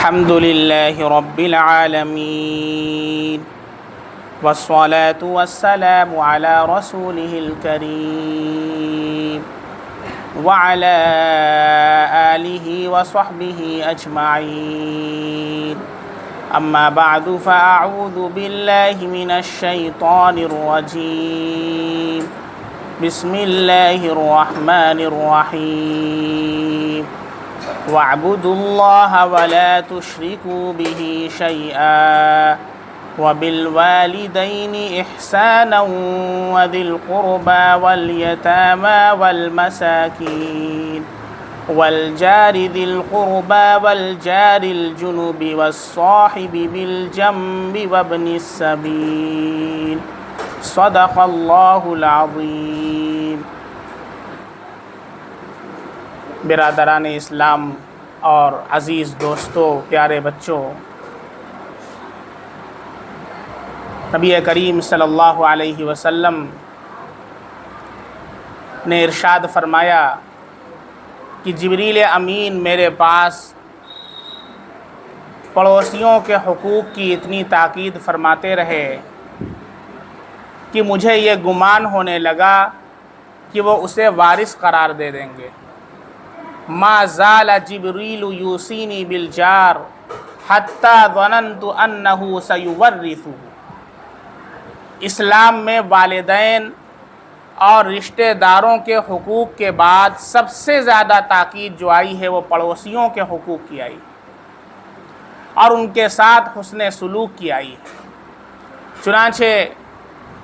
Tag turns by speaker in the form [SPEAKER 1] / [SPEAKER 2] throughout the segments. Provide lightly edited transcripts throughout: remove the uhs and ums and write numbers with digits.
[SPEAKER 1] الحمد لله رب العالمين والصلاة والسلام على رسوله الكريم وعلى آله وصحبه أجمعين. أما بعد فأعوذ بالله من الشيطان الرجيم. بسم الله الرحمن الرحيم. واعبدوا الله ولا تشركوا به شيئا وبالوالدين إحسانا وذي القربى واليتامى والمساكين والجار ذي القربى والجار الجنب والصاحب بالجنب وابن السبيل. صدق اللہ العظیم. برادران اسلام اور عزیز دوستوں، پیارے بچوں، نبی کریم صلی اللہ علیہ وسلم نے ارشاد فرمایا کہ جبریل امین میرے پاس پڑوسیوں کے حقوق کی اتنی تاکید فرماتے رہے کہ مجھے یہ گمان ہونے لگا کہ وہ اسے وارث قرار دے دیں گے. ما زال جبریل یوصینی بالجار حتی ظننت انہ سیورثہ. اسلام میں والدین اور رشتہ داروں کے حقوق کے بعد سب سے زیادہ تاکید جو آئی ہے وہ پڑوسیوں کے حقوق کی آئی اور ان کے ساتھ حسن سلوک کی آئی. چنانچہ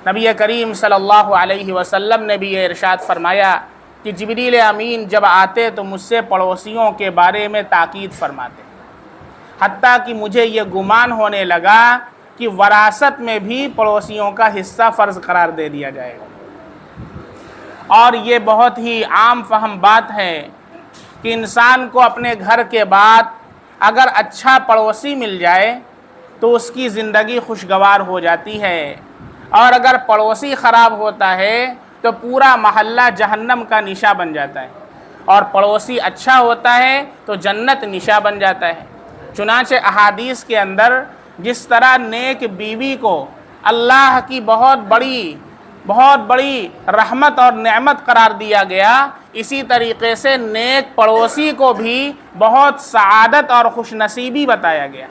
[SPEAKER 1] نبی کریم صلی اللہ علیہ وسلم نے بھی یہ ارشاد فرمایا کہ جبریل امین جب آتے تو مجھ سے پڑوسیوں کے بارے میں تاکید فرماتے، حتیٰ کہ مجھے یہ گمان ہونے لگا کہ وراثت میں بھی پڑوسیوں کا حصہ فرض قرار دے دیا جائے گا. اور یہ بہت ہی عام فہم بات ہے کہ انسان کو اپنے گھر کے بعد اگر اچھا پڑوسی مل جائے تو اس کی زندگی خوشگوار ہو جاتی ہے، اور اگر پڑوسی خراب ہوتا ہے تو پورا محلہ جہنم کا نشاں بن جاتا ہے، اور پڑوسی اچھا ہوتا ہے تو جنت نشاں بن جاتا ہے. چنانچہ احادیث کے اندر جس طرح نیک بیوی کو اللہ کی بہت بڑی رحمت اور نعمت قرار دیا گیا، اسی طریقے سے نیک پڑوسی کو بھی بہت سعادت اور خوش نصیبی بتایا گیا.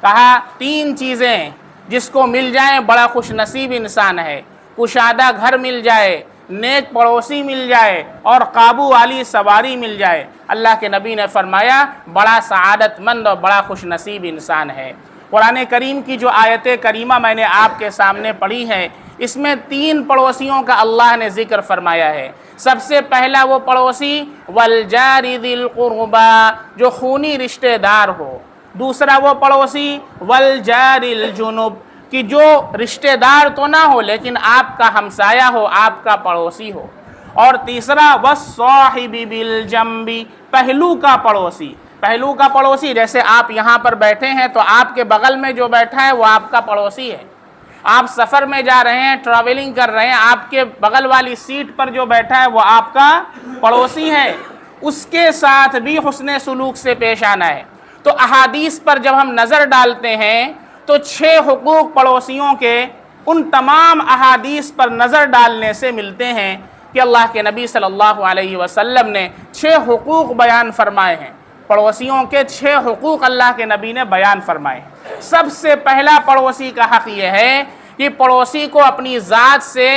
[SPEAKER 1] کہا 3 چیزیں جس کو مل جائیں بڑا خوش نصیب انسان ہے: کشادہ گھر مل جائے، نیک پڑوسی مل جائے، اور قابو والی سواری مل جائے. اللہ کے نبی نے فرمایا بڑا سعادت مند اور بڑا خوش نصیب انسان ہے. قرآن کریم کی جو آیت کریمہ میں نے آپ کے سامنے پڑھی ہے، اس میں 3 پڑوسیوں کا اللہ نے ذکر فرمایا ہے. سب سے پہلا وہ پڑوسی والجار ذی القربى، جو خونی رشتہ دار ہو. دوسرا وہ پڑوسی والجار الجنب، کہ جو رشتہ دار تو نہ ہو لیکن آپ کا ہمسایہ ہو، آپ کا پڑوسی ہو. اور تیسرا والصاحب بالجنب، پہلو کا پڑوسی. پہلو کا پڑوسی جیسے آپ یہاں پر بیٹھے ہیں تو آپ کے بغل میں جو بیٹھا ہے وہ آپ کا پڑوسی ہے. آپ سفر میں جا رہے ہیں، ٹریولنگ کر رہے ہیں، آپ کے بغل والی سیٹ پر جو بیٹھا ہے وہ آپ کا پڑوسی ہے. اس کے ساتھ بھی حسن سلوک سے پیش آنا ہے. تو احادیث پر جب ہم نظر ڈالتے ہیں تو 6 حقوق پڑوسیوں کے ان تمام احادیث پر نظر ڈالنے سے ملتے ہیں کہ اللہ کے نبی صلی اللہ علیہ وسلم نے 6 حقوق بیان فرمائے ہیں. پڑوسیوں کے 6 حقوق اللہ کے نبی نے بیان فرمائے ہیں. سب سے پہلا پڑوسی کا حق یہ ہے کہ پڑوسی کو اپنی ذات سے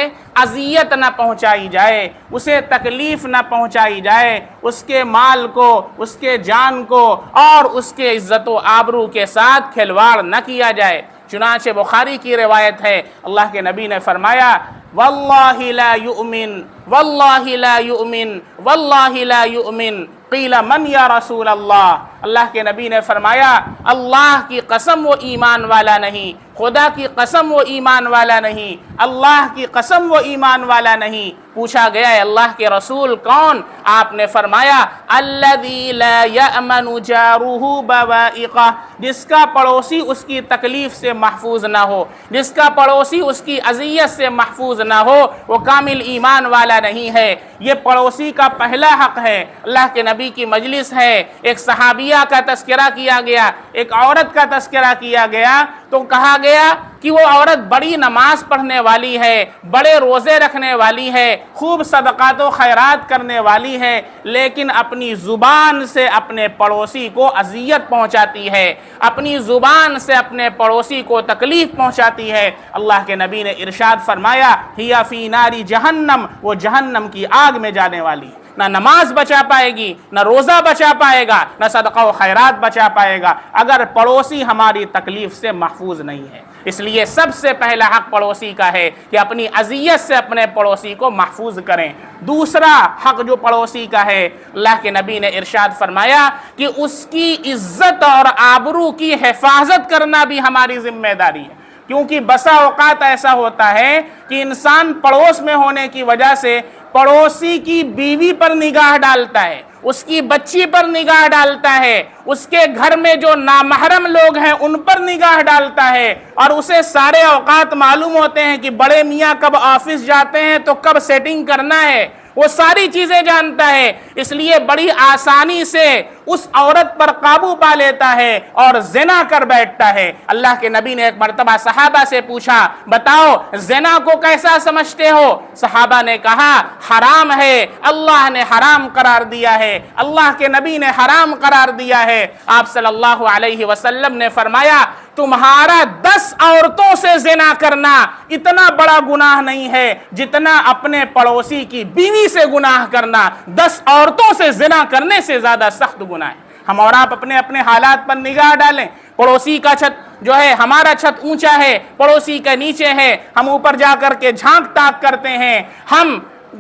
[SPEAKER 1] اذیت نہ پہنچائی جائے، اسے تکلیف نہ پہنچائی جائے، اس کے مال کو، اس کے جان کو اور اس کے عزت و آبرو کے ساتھ کھلواڑ نہ کیا جائے. چنانچہ بخاری کی روایت ہے، اللہ کے نبی نے فرمایا واللہ لا یؤمن واللہ لا یؤمن واللہ لا یؤمن قیل من یا رسول اللہ. اللہ کے نبی نے فرمایا اللہ کی قسم وہ ایمان والا نہیں، خدا کی قسم وہ ایمان والا نہیں، اللہ کی قسم وہ ایمان والا نہیں. پوچھا گیا ہے اللہ کے رسول کون؟ آپ نے فرمایا الذی لا یأمن جارہ بوائقہ، جس کا پڑوسی اس کی تکلیف سے محفوظ نہ ہو، جس کا پڑوسی اس کی اذیت سے محفوظ نہ ہو، وہ کامل ایمان والا نہیں ہے. یہ پڑوسی کا پہلا حق ہے. اللہ کے نبی کی مجلس ہے، ایک صحابیہ جاریہ کا تذکرہ کیا گیا، ایک عورت کا تذکرہ کیا گیا، تو کہا گیا کہ وہ عورت بڑی نماز پڑھنے والی ہے، بڑے روزے رکھنے والی ہے، خوب صدقات و خیرات کرنے والی ہے، لیکن اپنی زبان سے اپنے پڑوسی کو اذیت پہنچاتی ہے، اپنی زبان سے اپنے پڑوسی کو تکلیف پہنچاتی ہے۔ اللہ کے نبی نے ارشاد فرمایا ہی فی ناری جہنم، وہ جہنم کی آگ میں جانے والی ہے، نہ نماز بچا پائے گی، نہ روزہ بچا پائے گا، نہ صدقہ و خیرات بچا پائے گا، اگر پڑوسی ہماری تکلیف سے محفوظ نہیں ہے۔ اس لیے سب سے پہلا حق پڑوسی کا ہے کہ اپنی اذیت سے اپنے پڑوسی کو محفوظ کریں۔ دوسرا حق جو پڑوسی کا ہے، اللہ کے نبی نے ارشاد فرمایا کہ اس کی عزت اور آبرو کی حفاظت کرنا بھی ہماری ذمہ داری ہے، کیونکہ بسا اوقات ایسا ہوتا ہے کہ انسان پڑوس میں ہونے کی وجہ سے پڑوسی کی بیوی پر نگاہ ڈالتا ہے، اس کی بچی پر نگاہ ڈالتا ہے، اس کے گھر میں جو نامحرم لوگ ہیں ان پر نگاہ ڈالتا ہے، اور اسے سارے اوقات معلوم ہوتے ہیں کہ بڑے میاں کب آفس جاتے ہیں تو کب سیٹنگ کرنا ہے، وہ ساری چیزیں جانتا ہے، اس لیے بڑی آسانی سے اس عورت پر قابو پا لیتا ہے اور زنا کر بیٹھتا ہے۔ اللہ کے نبی نے ایک مرتبہ صحابہ سے پوچھا بتاؤ زنا کو کیسا سمجھتے ہو؟ صحابہ نے کہا حرام ہے، اللہ نے حرام قرار دیا ہے، اللہ کے نبی نے حرام قرار دیا ہے۔ آپ صلی اللہ علیہ وسلم نے فرمایا تمہارا 10 عورتوں سے زنا کرنا اتنا بڑا گناہ نہیں ہے جتنا اپنے پڑوسی کی بیوی سے گناہ کرنا 10 عورتوں سے زنا کرنے سے زیادہ سخت گناہ ہے۔ ہم اور آپ اپنے اپنے حالات پر نگاہ ڈالیں، پڑوسی کا چھت جو ہے، ہمارا چھت اونچا ہے، پڑوسی کا نیچے ہے، ہم اوپر جا کر کے جھانک تاک کرتے ہیں، ہم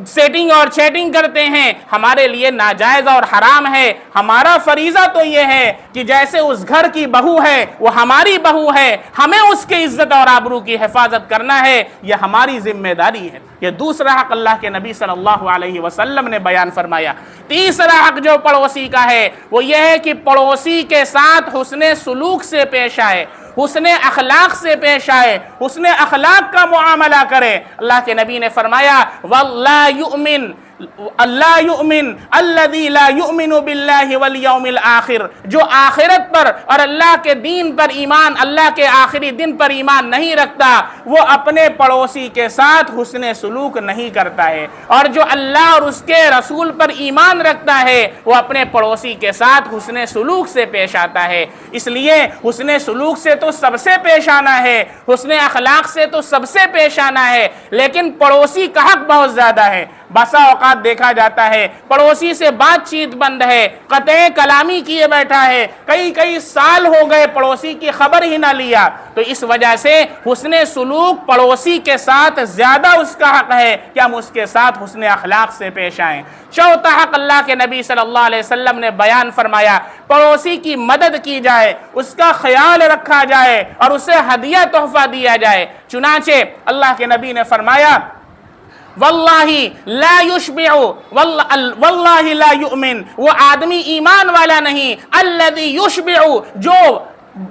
[SPEAKER 1] سیٹنگ اور چیٹنگ کرتے ہیں، ہمارے لیے ناجائز اور حرام ہے۔ ہمارا فریضہ تو یہ ہے کہ جیسے اس گھر کی بہو ہے وہ ہماری بہو ہے، ہمیں اس کے عزت اور آبرو کی حفاظت کرنا ہے، یہ ہماری ذمہ داری ہے۔ یہ دوسرا حق اللہ کے نبی صلی اللہ علیہ وسلم نے بیان فرمایا۔ تیسرا حق جو پڑوسی کا ہے وہ یہ ہے کہ پڑوسی کے ساتھ حسن سلوک سے پیش آئے، حسن اخلاق سے پیش آئے، حسن اخلاق کا معاملہ کرے۔ اللہ کے نبی نے فرمایا وَاللَّا يُؤْمِن اللہ یؤمن الذی لا یؤمن باللہ والیوم الآخر، جو آخرت پر اور اللہ کے دین پر ایمان، اللہ کے آخری دن پر ایمان نہیں رکھتا، وہ اپنے پڑوسی کے ساتھ حسن سلوک نہیں کرتا ہے، اور جو اللہ اور اس کے رسول پر ایمان رکھتا ہے وہ اپنے پڑوسی کے ساتھ حسن سلوک سے پیش آتا ہے۔ اس لیے حسن سلوک سے تو سب سے پیش آنا ہے، حسن اخلاق سے تو سب سے پیش آنا ہے، لیکن پڑوسی کا حق بہت زیادہ ہے۔ بسا اوقات دیکھا جاتا ہے پڑوسی سے بات چیت بند ہے، قطع کلامی کیے بیٹھا ہے، کئی سال ہو گئے پڑوسی کی خبر ہی نہ لیا، تو اس وجہ سے حسن سلوک پڑوسی کے ساتھ زیادہ اس کا حق ہے کہ ہم اس کے ساتھ حسن اخلاق سے پیش آئیں۔ چوتھا حق اللہ کے نبی صلی اللہ علیہ وسلم نے بیان فرمایا، پڑوسی کی مدد کی جائے، اس کا خیال رکھا جائے اور اسے ہدیہ تحفہ دیا جائے۔ چنانچہ اللہ کے نبی نے فرمایا واللہ لا یشبع واللہ لا یؤمن، وہ آدمی ایمان والا نہیں، الذی یشبع، جو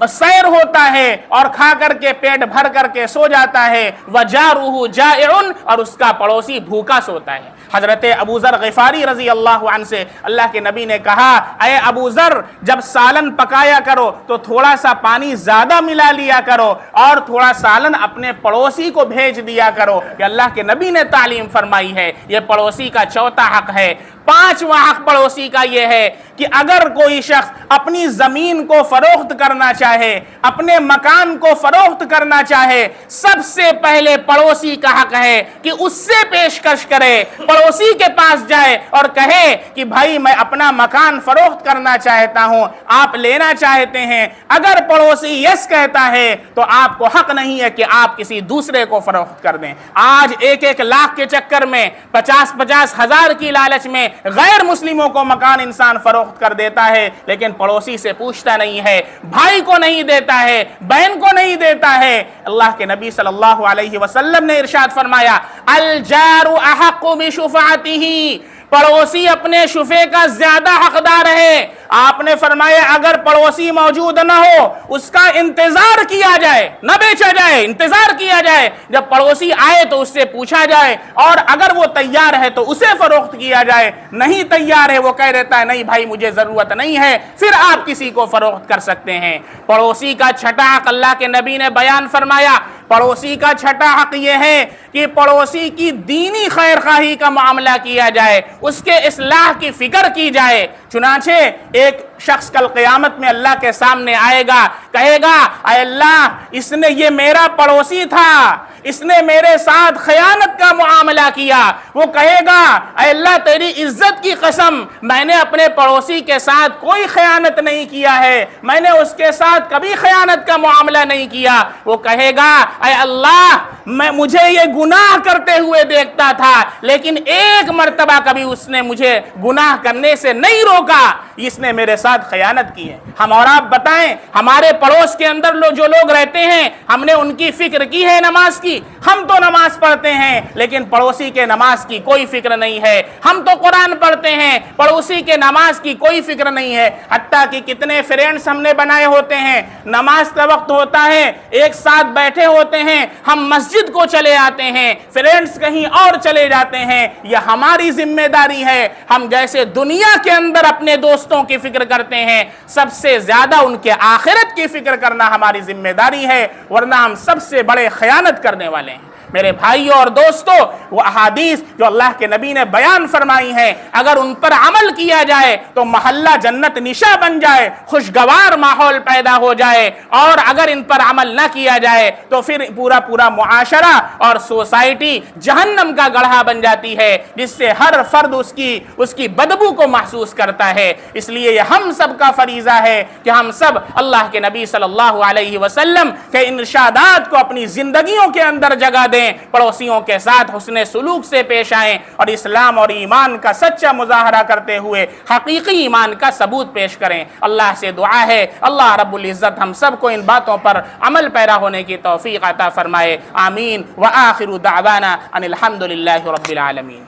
[SPEAKER 1] سیر ہوتا ہے اور کھا کر کے پیٹ بھر کر کے سو جاتا ہے، وجارہ جائع، اور اس کا پڑوسی بھوکا سوتا ہے۔ حضرت ابو ذر غفاری رضی اللہ عنہ سے اللہ کے نبی نے کہا اے ابو ذر، جب سالن پکایا کرو تو تھوڑا سا پانی زیادہ ملا لیا کرو اور تھوڑا سالن اپنے پڑوسی کو بھیج دیا کرو، کہ اللہ کے نبی نے تعلیم فرمائی ہے۔ یہ پڑوسی کا چوتھا حق ہے۔ پانچواں حق پڑوسی کا یہ ہے کہ اگر کوئی شخص اپنی زمین کو فروخت کرنا چاہے، اپنے مکان کو فروخت کرنا چاہے، سب سے پہلے پڑوسی کا حق ہے کہ اس سے پیشکش کرے، پڑوسی کے پاس جائے اور کہے کہ بھائی میں اپنا مکان فروخت کرنا چاہتا ہوں، آپ لینا چاہتے ہیں۔ اگر پڑوسی یس کہتا ہے تو آپ کو حق نہیں ہے کہ آپ کسی دوسرے کو فروخت کر دیں۔ آج 1 لاکھ کے چکر میں 50 ہزار کی لالچ میں غیر مسلموں کو مکان انسان فروخت کر دیتا ہے، لیکن پڑوسی سے پوچھتا نہیں ہے، بھائی کو نہیں دیتا ہے، بہن کو نہیں دیتا ہے۔ اللہ کے نبی صلی اللہ علیہ وسلم نے ارشاد فرمایا الجار احق بشفاعته، پڑوسی اپنے شفے کا زیادہ حقدار ہے۔ آپ نے فرمایا اگر پڑوسی موجود نہ ہو اس کا انتظار کیا جائے، نہ بیچا جائے، انتظار کیا جائے، جب پڑوسی آئے تو اس سے پوچھا جائے، اور اگر وہ تیار ہے تو اسے فروخت کیا جائے، نہیں تیار ہے وہ کہہ دیتا ہے نہیں بھائی مجھے ضرورت نہیں ہے، پھر آپ کسی کو فروخت کر سکتے ہیں۔ پڑوسی کا چھٹا حق اللہ کے نبی نے بیان فرمایا، پڑوسی کا چھٹا حق یہ ہے کہ پڑوسی کی دینی خیر خواہی کا معاملہ کیا جائے، اس کے اصلاح کی فکر کی جائے۔ چنانچہ ایک شخص کل قیامت میں اللہ کے سامنے آئے گا، کہے گا اے اللہ اس نے، یہ میرا پڑوسی تھا، اس نے میرے ساتھ خیانت کا معاملہ کیا۔ وہ کہے گا اے اللہ تیری عزت کی قسم، میں نے اپنے پڑوسی کے ساتھ کوئی خیانت نہیں کیا ہے، میں نے اس کے ساتھ کبھی خیانت کا معاملہ نہیں کیا۔ وہ کہے گا اے اللہ مجھے یہ گناہ کرتے ہوئے دیکھتا تھا، لیکن ایک مرتبہ کبھی اس نے مجھے گناہ کرنے سے نہیں روکا، اس نے میرے ساتھ خیانت کی ہے۔ ہم اور آپ بتائیں ہمارے پڑوس کے اندر جو لوگ رہتے ہیں، ہم نے ان کی فکر کی ہے نماز کی؟ ہم تو نماز پڑھتے ہیں لیکن پڑوسی کے نماز کی کوئی فکر نہیں ہے۔ ہم تو قرآن پڑھتے ہیں، پڑوسی کے نماز کی کوئی فکر نہیں ہے۔ حتیٰ کہ کتنے فرینڈز ہم نے بنائے ہوتے ہیں، نماز کا وقت ہوتا ہے ایک ساتھ بیٹھے ہوتے ہیں، ہم مسجد کو چلے آتے ہیں، فرینڈز کہیں اور چلے جاتے ہیں۔ یہ ہماری ذمہ داری ہے، ہم جیسے دنیا کے اندر اپنے دوستوں کی فکر کرتے ہیں، سب سے زیادہ ان کے آخرت کی فکر کرنا ہماری ذمہ داری ہے، ورنہ ہم سب سے بڑے خیانت کرنے والے ہیں۔ میرے بھائیوں اور دوستوں، وہ احادیث جو اللہ کے نبی نے بیان فرمائی ہیں، اگر ان پر عمل کیا جائے تو محلہ جنت نشا بن جائے، خوشگوار ماحول پیدا ہو جائے، اور اگر ان پر عمل نہ کیا جائے تو پھر پورا معاشرہ اور سوسائٹی جہنم کا گڑھا بن جاتی ہے، جس سے ہر فرد اس کی بدبو کو محسوس کرتا ہے۔ اس لیے یہ ہم سب کا فریضہ ہے کہ ہم سب اللہ کے نبی صلی اللہ علیہ وسلم کے ارشادات کو اپنی زندگیوں کے اندر جگہ دیں، پڑوسیوں کے ساتھ حسن سلوک سے پیش آئیں، اور اسلام اور ایمان کا سچا مظاہرہ کرتے ہوئے حقیقی ایمان کا ثبوت پیش کریں۔ اللہ سے دعا ہے اللہ رب العزت ہم سب کو ان باتوں پر عمل پیرا ہونے کی توفیق عطا فرمائے۔ آمین۔ وآخر دعوانا ان الحمد للہ رب العالمین۔